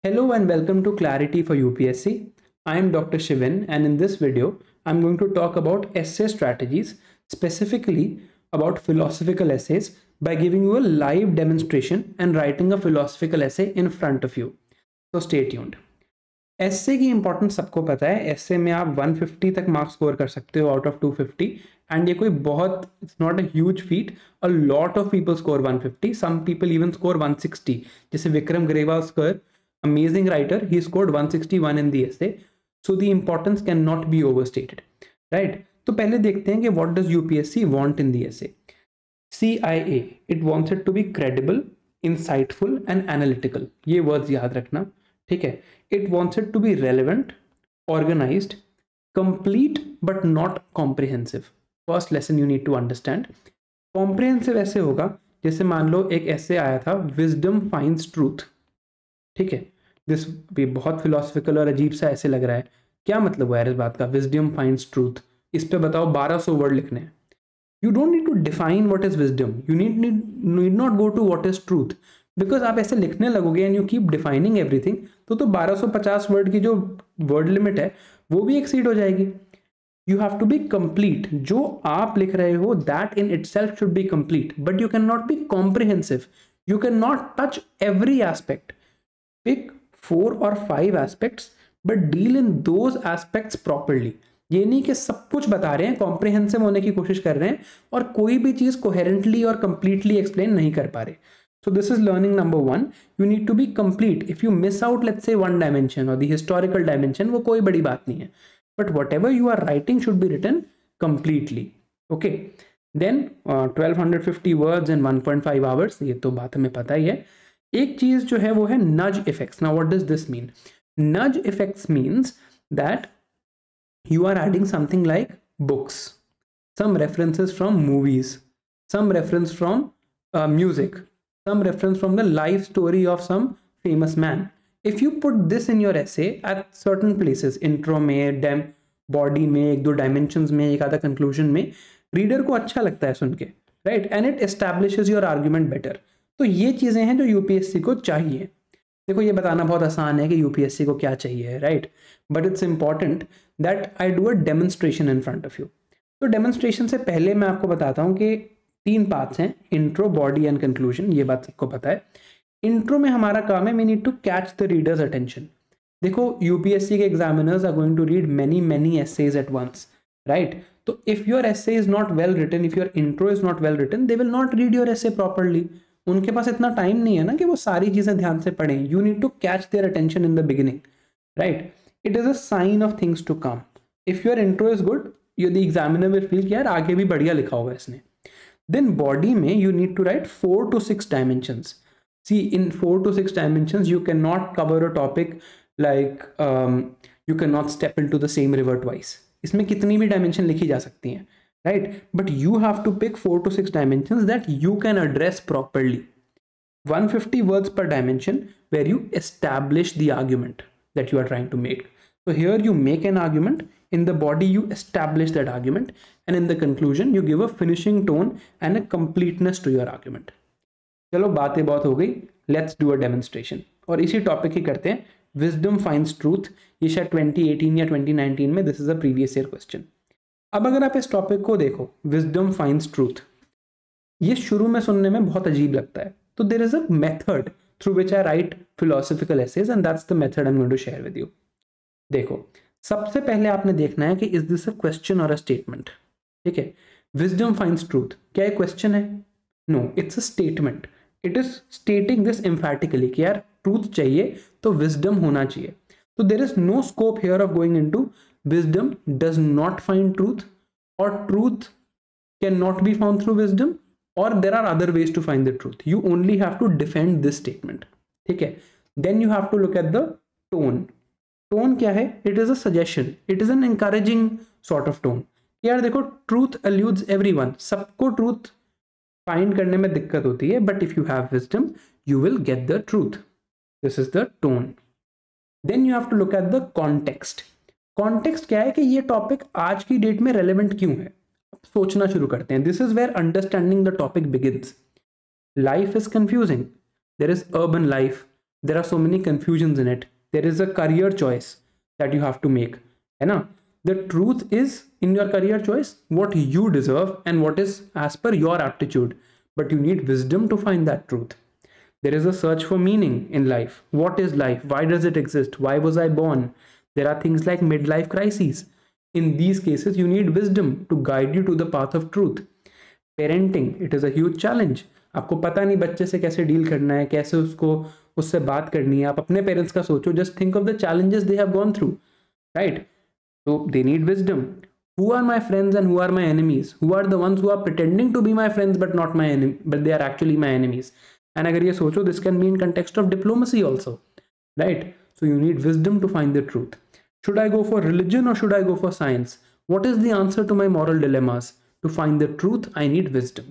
Hello and welcome to Clarity for UPSC. I am Dr. Shivan, and in this video, I'm going to talk about essay strategies, specifically about philosophical essays, by giving you a live demonstration and writing a philosophical essay in front of you. So stay tuned. Essay की importance सबको पता है. S A में आप 150 तक marks score कर सकते हो आउट ऑफ 250, एंड ये कोई बहुत, it's not a huge feat. A lot of people score 150, some people even score 160. जैसे Vikram ग्रेवास्कर, amazing writer, he scored 161 in the essay. So the importance cannot be overstated, right? तो पहले देखते हैं कि what does UPSC want in the essay. CIA, it wants it to be credible, insightful and analytical. ये words याद रखना, ठीक है? It wants it to be relevant, organized, complete but not comprehensive. First lesson you need to understand. Comprehensive ऐसे होगा जैसे मान लो एक ऐसे आया था, wisdom finds truth. ठीक है, दिस भी बहुत फिलोसफिकल और अजीब सा ऐसे लग रहा है. क्या मतलब हुआ यार इस बात का, विजडम फाइंड्स ट्रूथ? इस पे बताओ 1200 वर्ड लिखने हैं. You don't need to define what is wisdom, you need not go to what is truth, because आप ऐसे लिखने लगोगे and you keep defining everything, तो 1250 वर्ड की जो वर्ड लिमिट है वो भी एक्सीड हो जाएगी. You have to be complete. जो आप लिख रहे हो that in itself should be complete, but you can not be comprehensive. You can not touch every aspect. Pick 4 or 5 aspects, but deal in those aspects properly. ये नहीं कि सब कुछ बता रहे हैं, कॉम्प्रिहेंसिव होने की कोशिश कर रहे हैं और कोई भी चीज कोहेरेंटली और कंप्लीटली एक्सप्लेन नहीं कर पा रहे. So this is learning number 1. You need to be complete. If you miss out let's say one dimension और द हिस्टोरिकल डायमेंशन, वो कोई बड़ी बात नहीं है, but whatever you are writing should be written completely. Okay, then 1250 words in 1.5 hours, ये तो बात हमें पता ही है. एक चीज जो है वो है nudge effects. Now what does this mean? Nudge effects means that you are adding something like books, some references from movies, some reference from music, some reference from the life story of some famous man. If you put this in your essay at certain places, intro में, body में, एक दो dimensions में, एक आधा conclusion में, reader को अच्छा लगता है सुन के, right? And it establishes your argument better. तो ये चीजें हैं जो यूपीएससी को चाहिए. देखो, ये बताना बहुत आसान है कि यूपीएससी को क्या चाहिए, right? But it's important that I do a demonstration in front of you. तो डेमोन्स्ट्रेशन से पहले मैं आपको बताता हूँ कि 3 पार्ट्स हैं, इंट्रो, बॉडी एंड कंक्लूजन. ये बात सबको पता है. इंट्रो में हमारा काम है, we need to catch the readers attention. देखो, यूपीएससी के examiners are going to read many essays at once, right? तो if your essay is not well written, if your intro is not well written, they will not read your essay properly. उनके पास इतना time नहीं है ना कि वो सारी चीजें ध्यान से पढ़ें. You need to catch their attention in the beginning, right? It is a sign of things to come. If your intro is good, the examiner will feel कि यार आगे भी बढ़िया लिखा होगा इसने. देन बॉडी में you need to write 4 to 6 dimensions. See, in 4 to 6 dimensions you can not cover a topic like you can not step in to the same river twice. इसमें कितनी भी डायमेंशन लिखी जा सकती हैं, right? But you have to pick 4 to 6 dimensions that you can address properly. 150 words per dimension where you establish the argument that you are trying to make. So here you make an argument, in the body you establish that argument, and in the conclusion you give a finishing tone and a completeness to your argument. चलो, बातें बहुत हो गई, let's do a demonstration. और इसी topic ही करते हैं, wisdom finds truth. ये शायद 2018 या 2019 में, this is a previous year question. अब अगर आप इस टॉपिक को देखो, विजडम फाइंड्स ट्रूथ, ये शुरू में सुनने में बहुत अजीब लगता है. तो there is a method through which I write philosophical essays, and that's the method I am going to share with you. देखो, सबसे पहले आपने देखना है कि इज दिस अ क्वेश्चन और अ स्टेटमेंट. ठीक है, विजडम फाइंड्स ट्रूथ, क्या ये क्वेश्चन है? No, it's a statement. It is stating this emphatically कि यार ट्रूथ चाहिए तो विजडम होना चाहिए. तो there is no scope here of going into wisdom does not find truth, or truth cannot be found through wisdom, or there are other ways to find the truth. You only have to defend this statement. ठीक है? Then you have to look at the tone. Tone क्या है? It is a suggestion. It is an encouraging sort of tone. यार देखो, truth eludes everyone. सबको truth find करने में दिक्कत होती है, but if you have wisdom, you will get the truth. This is the tone. Then you have to look at the context. Context क्या है कि ये टॉपिक आज की डेट में रेलेवेंट क्यों है. सोचना शुरू करते हैं. This is where understanding the topic begins. Life is confusing. There is urban life, there are so many confusions in it. There is a career choice that you have to make, है ना? The truth is in your career choice what you deserve and what is as per your aptitude, but you need wisdom to find that truth. There is a search for meaning in life. What is life? Why does it exist? Why was I born? There are things like midlife crises. In these cases, you need wisdom to guide you to the path of truth. Parenting, it is a huge challenge. आपको पता नहीं बच्चे से कैसे deal करना है, कैसे उससे बात करनी है. आप अपने पेरेंट्स का सोचो. Just think of the challenges they have gone through, right? So they need wisdom. Who are my friends and who are my enemies? Who are the ones who are pretending to be my friends but not my enemy, but they are actually my enemies? And अगर ये सोचो, this can be in context of diplomacy also, right? So you need wisdom to find the truth. Should I go for religion or should I go for science? What is the answer to my moral dilemmas? To find the truth, I need wisdom.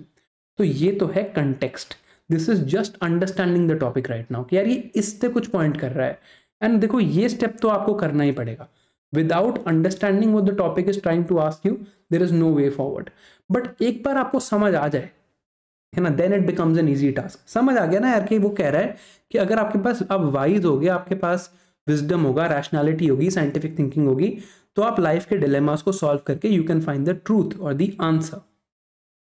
तो ये तो है context. This is just understanding the topic right now. कि यार ये इस पे कुछ point कर रहा है. And देखो ये step तो आपको करना ही पड़ेगा. Without understanding what the topic is trying to ask you, there is no way forward. But एक बार आपको समझ आ जाए, है ना, then it becomes an easy task. समझ आ गया ना यार कि वो कह रहा है कि अगर आपके पास आप wise हो गए, आपके पास wisdom होगा, rationality होगी, scientific thinking होगी, तो आप लाइफ के डिलेमास को सॉल्व करके you can find the truth और द आंसर.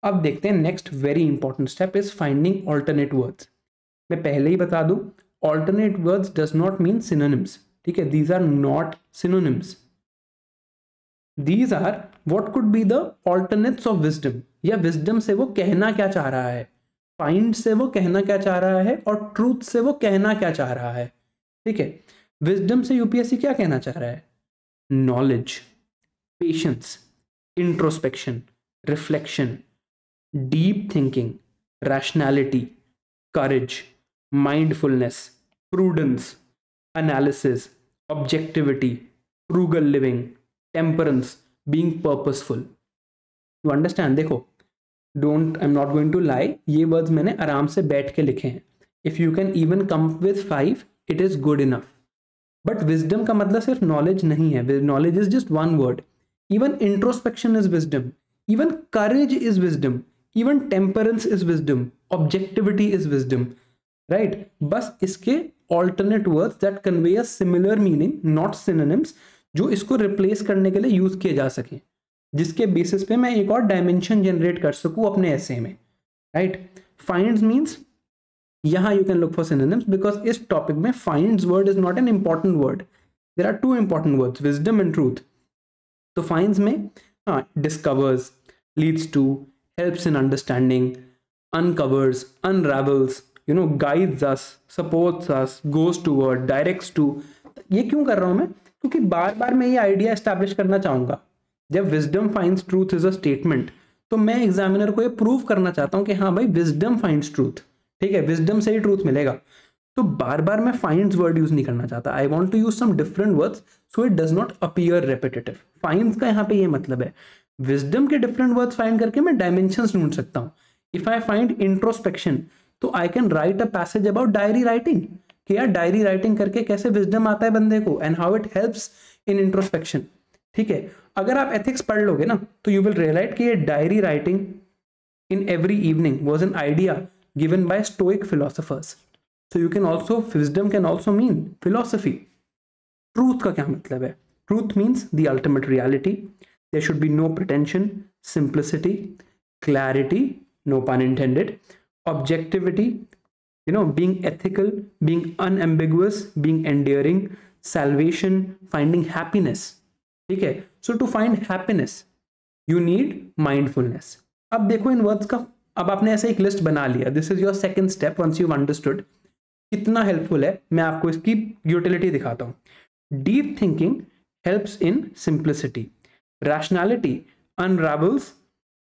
अब देखते हैं next very important step is finding alternate words. मैं पहले ही बता दूं, alternate words does not mean synonyms. ठीक है, these are not synonyms. These are what could be the alternates of wisdom, या विजडम से वो कहना क्या चाह रहा है, फाइंड से वो कहना क्या चाह रहा है, और ट्रूथ से वो कहना क्या चाह रहा है. ठीक है, विजडम से यूपीएससी क्या कहना चाह रहा है? Knowledge, patience, introspection, reflection, deep thinking, rationality, courage, mindfulness, prudence, analysis, objectivity, frugal living, temperance, being purposeful. You understand? देखो, I'm not going to lie, ये words मैंने आराम से बैठ के लिखे हैं. If you can even come up with 5, it is good enough. But wisdom का मतलब सिर्फ नॉलेज नहीं है. Knowledge is just one word. Even introspection is wisdom, even courage is wisdom, even temperance is wisdom, objectivity is wisdom, right? बस इसके alternate words that convey a similar meaning, not synonyms, जो इसको replace करने के लिए use किए जा सके, जिसके बेसिस पे मैं एक और डायमेंशन जनरेट कर सकूं अपने एसे में, राइट? फाइंड्स मीन्स यहाँ you can look for synonyms because इस टॉपिक में finds word is not an important word. There are two important words, wisdom and truth. तो finds में discovers, leads to, helps in understanding, uncovers, unravels, guides us, supports us, goes toward, directs to. ये क्यों कर रहा हूँ मैं? क्योंकि बार बार मैं ये आइडिया एस्टैब्लिश करना चाहूँगा. जब wisdom finds truth is a statement, तो मैं एग्जामिनर को ये प्रूव करना चाहता हूँ कि हाँ भाई wisdom finds truth. ठीक है, विजडम से ही ट्रूथ मिलेगा. तो बार बार मैं फाइंड्स वर्ड यूज नहीं करना चाहता. I want to use some different words so it does not appear repetitive. Finds का यहाँ पे ये मतलब है, विजडम के डिफरेंट वर्ड्स फाइंड करके मैं डायमेंशंस ढूंढ सकता हूँ. इफ आई फाइंड इंट्रोस्पेक्शन, तो I can write a passage about diary writing, कि यार डायरी राइटिंग करके कैसे विजडम आता है बंदे को, and how it helps in introspection. ठीक है, अगर आप एथिक्स पढ़ लोगे ना, तो यू विल रियलाइज कि ये diary writing in every evening was an idea given by Stoic philosophers. So you can also, wisdom can also mean philosophy. Truth का क्या मतलब है? Truth means the ultimate reality. There should be no pretension, simplicity, clarity, no pun intended, objectivity, being ethical, being unambiguous, being endearing, salvation, finding happiness. ठीक है? So to find happiness, you need mindfulness. अब देखो इन words का, अब आपने ऐसे एक list बना लिया. This is your second step once you understood. कितना हेल्पफुल है, मैं आपको इसकी यूटिलिटी दिखाता हूं. Deep thinking helps in simplicity. Rationality unravels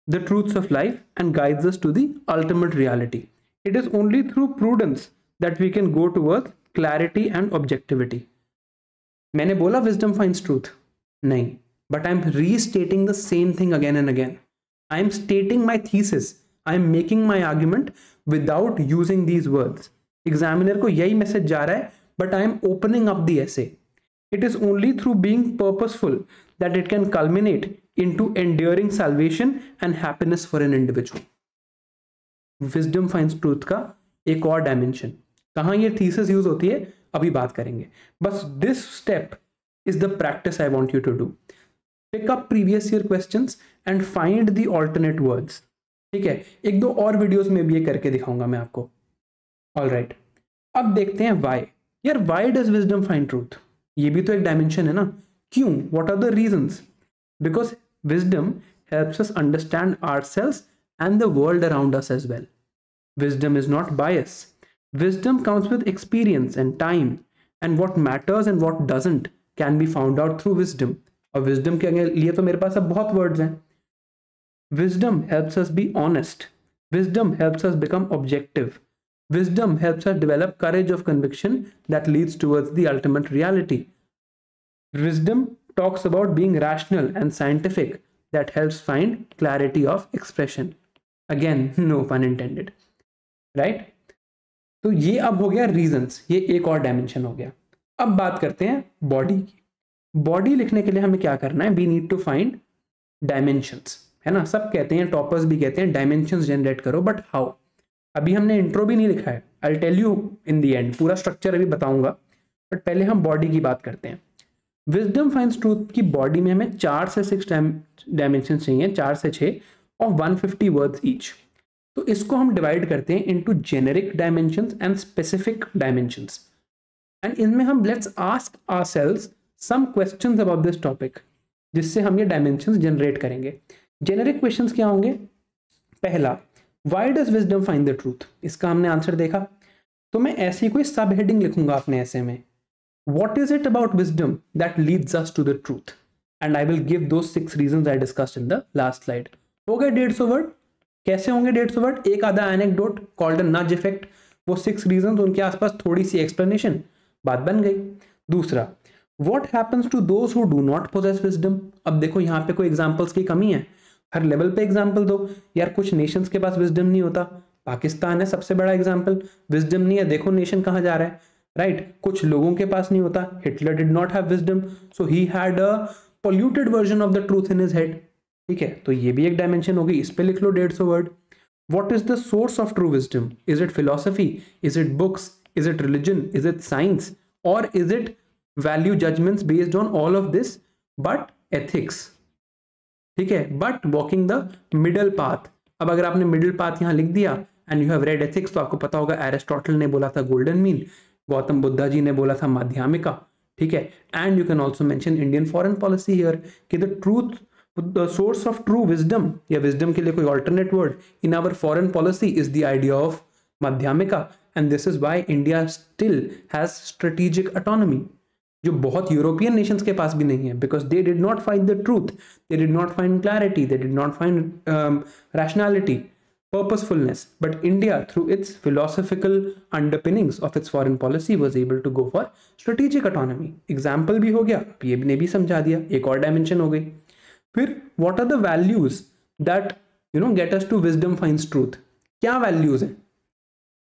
the truths of life and guides us to the ultimate reality. It is only through prudence that we can go towards clarity and objectivity. मैंने बोला wisdom finds truth? नहीं, but I am restating the same thing again and again. I M स्टेटिंग my thesis, I am making my argument without using these words. Examiner को यही message जा रहा है, but I am opening up the essay. It is only through being purposeful that it can culminate into enduring salvation and happiness for an individual. Wisdom finds truth का एक और dimension. कहाँ ये थीसिस यूज होती है अभी बात करेंगे। बस this step is the practice I want you to do. Pick up previous year questions and find the alternate words. ठीक है, एक दो और वीडियोस में भी ये करके दिखाऊंगा मैं आपको। ऑलराइट, अब देखते हैं व्हाई। यार why does wisdom find truth? ये भी तो एक डायमेंशन है ना। क्यों? What are the reasons? Because wisdom helps us understand ourselves and the world around us as well. Wisdom is not bias. Wisdom comes with experience and time, and what matters and what doesn't can be found out through wisdom. और wisdom के लिए तो मेरे पास अब बहुत words हैं। Wisdom helps us be honest. Wisdom helps us become objective. Wisdom helps us develop courage of conviction that leads towards the ultimate reality. Wisdom talks about being rational and scientific that helps find clarity of expression. Again, no pun intended. Right? तो ये अब हो गया reasons, ये एक और dimension हो गया। अब बात करते हैं बॉडी की। बॉडी लिखने के लिए हमें क्या करना है? We need to find dimensions, है ना। सब कहते हैं, टॉपर्स भी कहते हैं डायमेंशंस जनरेट करो, बट हाउ? अभी हमने इंट्रो भी नहीं लिखा है। I'll tell you in the end, पूरा स्ट्रक्चर अभी बताऊंगा, बट पहले हम बॉडी की बात करते हैं। विजडम फाइंड्स ट्रूथ की बॉडी में हमें 4 से 6 डायमेंशन चाहिए, 4 से 6 और 150 वर्ड्स ईच। तो इसको हम डिवाइड करते हैं into generic dimensions and specific dimensions, and इनमें हम let's ask ourselves some questions about this topic, जिससे हम ये डायमेंशंस जनरेट करेंगे। जेनेरिक क्वेश्चंस क्या होंगे? पहला, why does wisdom find the truth? इसका हमने आंसर देखा, तो मैं ऐसी कोई सब हेडिंग लिखूंगा अपने ऐसे में, what is it about wisdom that leads us to the truth? And I will give those 6 reasons I discussed in the last slide. हो गए 150 वर्ड। कैसे होंगे 150 वर्ड? एक आधा एनेक्डोट कॉल्ड अ नज इफेक्ट, वो 6 रीजंस, उनके आसपास थोड़ी सी एक्सप्लेनेशन, बात बन गई। दूसरा, what happens to those who do not possess wisdom? अब देखो यहाँ पे कोई एग्जांपल्स की कमी है, हर लेवल पे एग्जांपल दो। यार कुछ नेशंस के पास विजडम नहीं होता, पाकिस्तान है सबसे बड़ा एग्जांपल, विजडम नहीं है, देखो नेशन कहाँ जा रहा है। राइट, कुछ लोगों के पास नहीं होता, Hitler did not have wisdom, so he had a polluted version of the truth in his head. ठीक है, तो ये भी एक डायमेंशन होगी, इस पे लिख लो 150 word. What is the source of true wisdom? Is it philosophy? Is it books? Is it religion? Is it science? और is it value judgements based on all of this but ethics? ठीक है, but walking the middle path. अब अगर आपने middle path यहां लिख दिया and you have read ethics, तो आपको पता होगा एरिस्टोटल ने बोला था गोल्डन मीन, गौतम बुद्धा जी ने बोला था माध्यमिका। ठीक है, and you can also mention Indian foreign policy here कि the truth, the source of true wisdom, या विजडम के लिए कोई alternate word in our foreign policy is the idea of Madhyamika, and this is why India still has strategic autonomy, जो बहुत European nations के पास भी नहीं है, because they did not find the truth, they did not find clarity, they did not find rationality, purposefulness, but India, through its philosophical underpinnings of its foreign policy, was able to go for strategic autonomy. Example भी हो गया, ये ने भी समझा दिया, एक और dimension हो गई। फिर what are the values that get us to wisdom finds truth? क्या values हैं?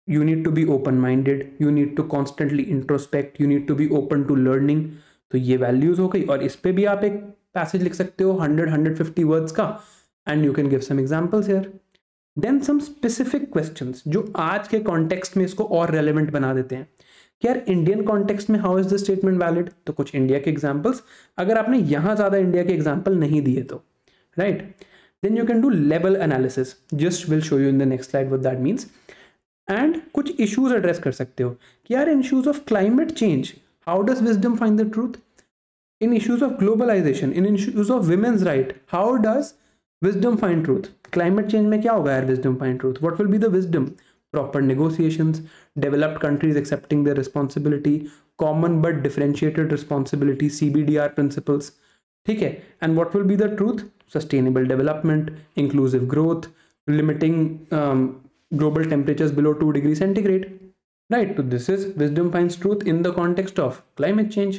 You need to be open-minded, you need to constantly introspect, you need to be open to learning. तो ये values हो गई, और इस पे भी आप एक passage लिख सकते हो 100-150 words का, and you can give some examples here. Then some specific questions जो आज के कॉन्टेक्स्ट में इसको और रेलेवेंट बना देते हैं कि यार इंडियन कॉन्टेक्स्ट में how is the statement valid, तो कुछ इंडिया के एग्जांपल्स, अगर आपने यहां ज्यादा इंडिया के एग्जांपल नहीं दिए तो, right, then you can do level analysis, just will show you in the next slide what that means. And कुछ इश्यूज एड्रेस कर सकते हो कि यार in issues of climate change how does wisdom find the truth, in issues of globalisation, in issues of women's right, how does wisdom find truth? Climate change में क्या होगा यार wisdom find truth? What will be the wisdom? Proper negotiations, developed countries accepting their responsibility, common but differentiated responsibility, CBDR principles. ठीक है, and what will be the truth? Sustainable development, inclusive growth, limiting global temperatures below 2 degrees centigrade. Right, so this is wisdom finds truth in the context of climate change.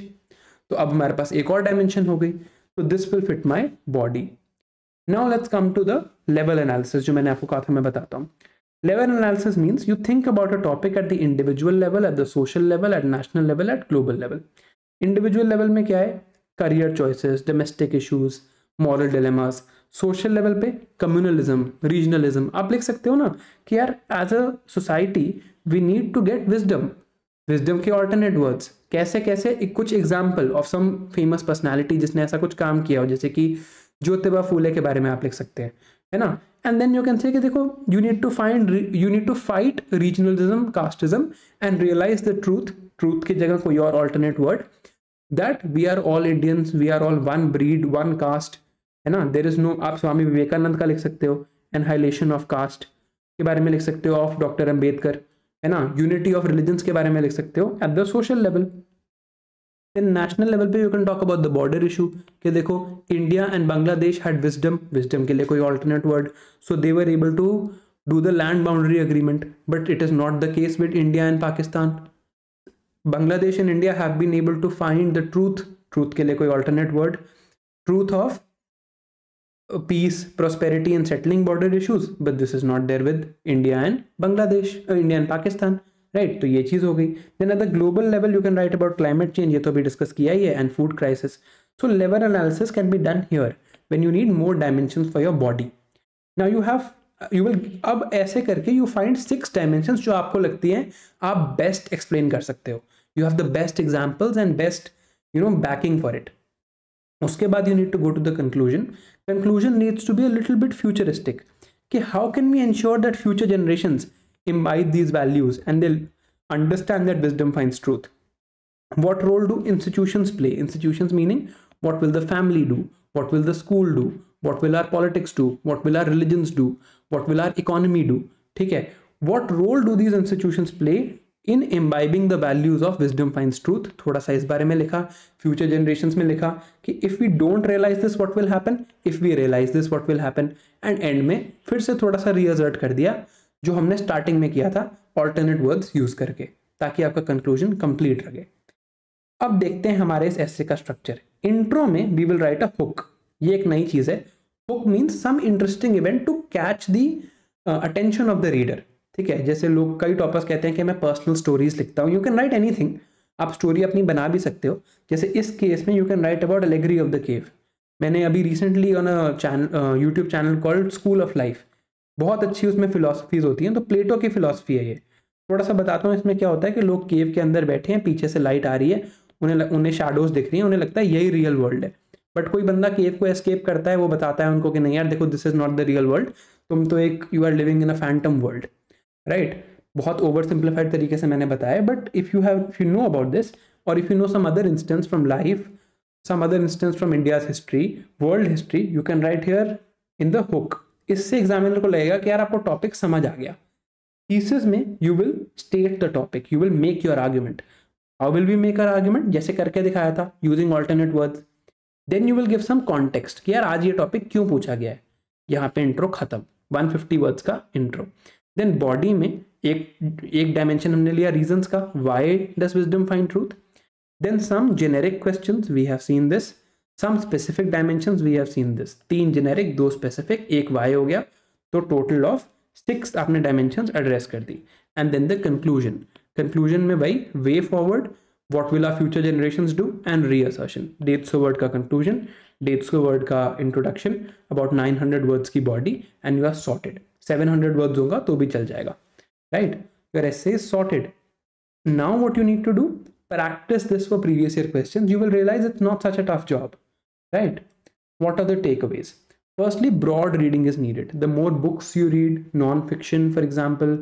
तो अब हमारे पास एक और dimension हो गई, so this will fit my body. Now let's come to the level analysis, जो मैंने आपको कहा था मैं बताता हूँ। Level analysis means you think about a topic at the individual level, at the social level, at national level, at global level. Individual level में क्या है? Career choices, domestic issues, moral dilemmas, social level पे communalism, regionalism, आप लिख सकते हो ना कि यार as a society we need to get wisdom, wisdom के ऑल्टरनेट वर्ड्स कैसे कैसे, कुछ example of some famous personality जिसने ऐसा कुछ काम किया हो, जैसे कि ज्योतिबा फूले के बारे में आप लिख सकते हैं, है ना। And then you can say कि देखो you need to fight regionalism, casteism and realise the truth, truth की जगह कोई और alternate word, that we are all Indians, we are all one breed one caste, है ना। देर इज नो, आप स्वामी विवेकानंद का लिख सकते हो, एनहाइलेशन ऑफ कास्ट के बारे में लिख सकते हो, ऑफ डॉक्टर अम्बेडकर, है ना। यूनिटी ऑफ रिलीजन्स के बारे में लिख सकते हो at the social level. Then national level पे you can talk about the border issue, कि देखो India and Bangladesh had wisdom, wisdom के लिए कोई alternate word, so they were able to do the land boundary agreement, but it is not the case with India and Pakistan. Bangladesh and India have been able to find the truth, truth के लिए कोई alternate word, truth of peace, prosperity and settling border issues, but this is not there with India and Bangladesh, India and Pakistan, right? तो ये चीज हो गई। Then at the global level you can write about climate change, ये तो अभी discuss किया ही है, and food crisis. So level analysis can be done here when you need more dimensions for your body. Now you will अब ऐसे करके you find 6 dimensions जो आपको लगती हैं आप best explain कर सकते हो, you have the best examples and best backing for it. उसके बाद you need to go to the conclusion. Conclusion needs to be a little bit futuristic, कि how can we ensure that future generations imbibe these values and they'll understand that wisdom finds truth. What role do institutions play? Institutions meaning what will the family do, what will the school do, what will our politics do, what will our religions do, what will our economy do, ठीक है। What role do these institutions play in imbibing the values of wisdom finds truth, थोड़ा सा इस बारे में लिखा। Future generations में लिखा कि if we don't realise this what will happen, if we realise this what will happen, and end में फिर से थोड़ा सा रीअसर्ट कर दिया जो हमने स्टार्टिंग में किया था ऑल्टरनेट वर्ड्स यूज करके, ताकि आपका कंक्लूजन कंप्लीट रहे। अब देखते हैं हमारे इस एसे का स्ट्रक्चर। इंट्रो में we will write a hook, ये एक नई चीज है। Hook means some interesting event to catch the attention of the reader, ठीक है। जैसे लोग, कई टॉपर्स कहते हैं कि मैं पर्सनल स्टोरीज लिखता हूँ, यू कैन राइट एनीथिंग, आप स्टोरी अपनी बना भी सकते हो। जैसे इस केस में you can right about allegory of the cave. मैंने अभी recently on a channel, YouTube channel called school of life, बहुत अच्छी उसमें फिलोसफीज होती हैं, तो प्लेटो की फिलोसफी है ये। थोड़ा सा बताता हूँ इसमें क्या होता है कि लोग केव के अंदर बैठे हैं, पीछे से लाइट आ रही है, उन्हें शैडोज दिख रही हैं, उन्हें लगता है यही रियल वर्ल्ड है। बट कोई बंदा केव को एस्केप करता है, वो बताता है उनको कि नहीं यार देखो, this is not the real world, तुम तो एक, you are living in a phantom world, right. बहुत ओवर सिंप्लीफाइड तरीके से मैंने बताया, but if you know about this, और if you know some other instance from life, some other instance from India's history, world history, you can write here in the hook. इससे examiner को लगेगा कि यार आपको टॉपिक समझ आ गया। Thesis में you will state the topic, you will make your argument. How will we make our argument? जैसे करके दिखाया था, using alternate words. Then you will give some context कि यार आज ये टॉपिक क्यों पूछा गया है। यहाँ पे इंट्रो खत्म, 150 वर्ड्स का इंट्रो। देन बॉडी में एक डायमेंशन हमने लिया रीजंस का, why does wisdom find truth. Then some generic questions, we have seen this. Some specific dimensions, we have seen this. 3 generic, 2 specific, 1 why हो गया, तो टोटल ऑफ 6 आपने डायमेंशंस एड्रेस कर दी। And then the conclusion, conclusion में भाई way forward, what will our future generations do, and reassertion. 150 word का conclusion, 150 word का इंट्रोडक्शन, अबाउट 900 वर्ड्स की body, and you are sorted. 700 words होगा तो भी चल जाएगा, right? Your essay is sorted. Now what you need to do, practice this for previous year questions. You will realize it's not such a tough job, right? What are the takeaways? Firstly, broad reading is needed. The more books you read, non-fiction for example,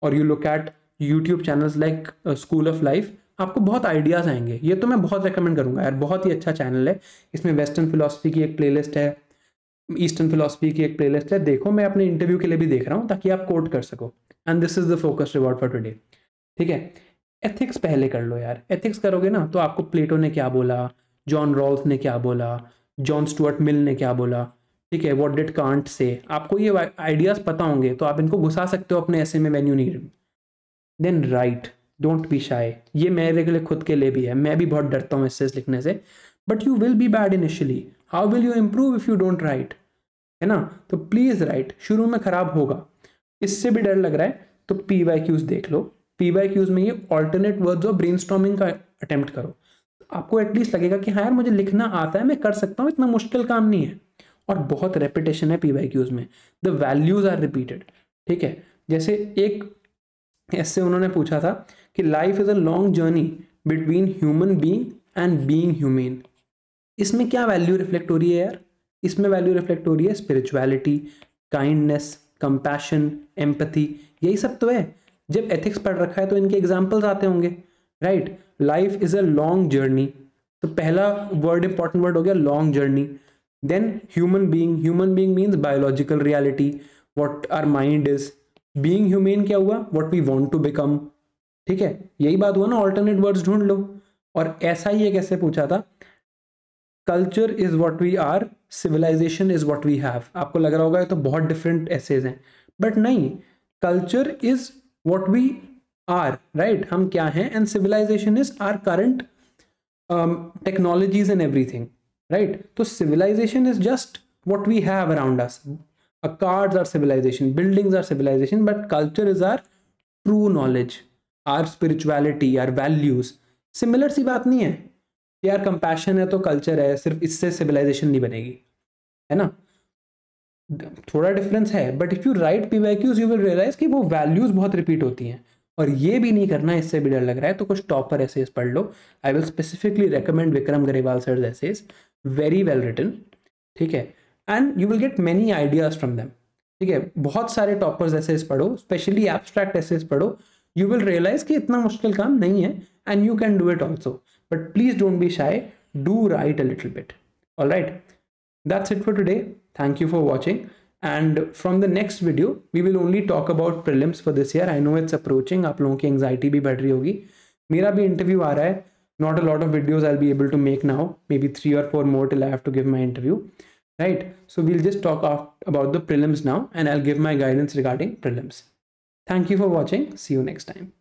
or you look at YouTube channels like School of Life, आपको बहुत ideas आएंगे। ये तो मैं बहुत recommend करूंगा यार, बहुत ही अच्छा चैनल है। इसमें वेस्टर्न फिलोसफी की एक प्लेलिस्ट है, ईस्टर्न फिलोसफी की एक प्लेलिस्ट है। देखो, मैं अपने इंटरव्यू के लिए भी देख रहा हूँ ताकि आप कोट कर सको। And this is the focus reward for today, ठीक है। एथिक्स पहले कर लो यार। एथिक्स करोगे ना तो आपको प्लेटो ने क्या बोला, जॉन रॉल्स ने क्या बोला, जॉन स्टुअर्ट मिल ने क्या बोला, ठीक है, व्हाट डिड कांट से, आपको ये आइडियाज पता होंगे तो आप इनको घुसा सकते हो अपने ऐसे में when you need. Then write, don't be shy. ये मेरे के लिए खुद के लिए भी है, मैं भी बहुत डरता हूँ एसेस लिखने से, but you will be bad initially. How will you improve if you don't write, है ना। तो प्लीज राइट, शुरू में खराब होगा, इससे भी डर लग रहा है तो PYQs देख लो। PYQs में ये ऑल्टरनेट वर्ड्स और ब्रेनस्टॉर्मिंग का अटेम्प्ट करो, आपको एटलीस्ट लगेगा कि हाँ यार मुझे लिखना आता है, मैं कर सकता हूँ, इतना मुश्किल काम नहीं है। और बहुत रेपिटेशन है PYQs में, द वैल्यूज आर रिपीटेड। ठीक है, जैसे एक ऐसे उन्होंने पूछा था कि life is a long journey between human being and being humane. इसमें क्या वैल्यू रिफ्लेक्ट हो रही है यार? इसमें वैल्यू रिफ्लेक्ट हो रही है स्पिरिचुअलिटी, काइंडनेस, कंपैशन, एम्पैथी, यही सब तो है। जब एथिक्स पढ़ रखा है तो इनके एग्जाम्पल्स आते होंगे, right? Life is a long journey, तो पहला वर्ड इंपॉर्टेंट वर्ड हो गया long journey. Then human being means biological reality, what our mind is. Being humane क्या हुआ? What we want to become. ठीक है, यही बात हुआ ना, ऑल्टरनेट वर्ड्स ढूंढ लो। और ऐसा ही एक ऐसे पूछा था, culture is what we are, civilisation is what we have. आपको लग रहा होगा ये तो बहुत डिफरेंट एसेज हैं, बट नहीं, culture is what we are, right, हम क्या हैं, and civilisation is our current technologies and everything, right? तो civilisation is just what we have around us, cards are civilisation, buildings are civilisation, but culture is our true knowledge, our spirituality, our values. Similar सी बात नहीं है यार, compassion है तो culture है, सिर्फ इससे सिविलाइजेशन नहीं बनेगी, है ना? थोड़ा डिफरेंस है, but if you write PYQs you will realise कि वो वैल्यूज बहुत रिपीट होती हैं। और ये भी नहीं करना, इससे भी डर लग रहा है तो कुछ टॉपर एसेज पढ़ लो। I will specifically recommend Vikram Grewal sir essays, very well written. ठीक है, and you will get many ideas from them. ठीक है, बहुत सारे टॉपर्स एसेज पढ़ो, स्पेशली एब्स्ट्रैक्ट एसेज पढ़ो, यू विल रियलाइज कि इतना मुश्किल काम नहीं है, and you can do it also. But please don't be shy, do write a little bit. All right, that's it for today. Thank you for watching, and from the next video we will only talk about prelims for this year. I know it's approaching, आप लोगों की anxiety भी बढ़ रही होगी, मेरा भी interview आ रहा है। Not a lot of videos I'll be able to make now, maybe 3 or 4 more till I have to give my interview, right? So we'll just talk about the prelims now, and I'll give my guidance regarding prelims. Thank you for watching, see you next time.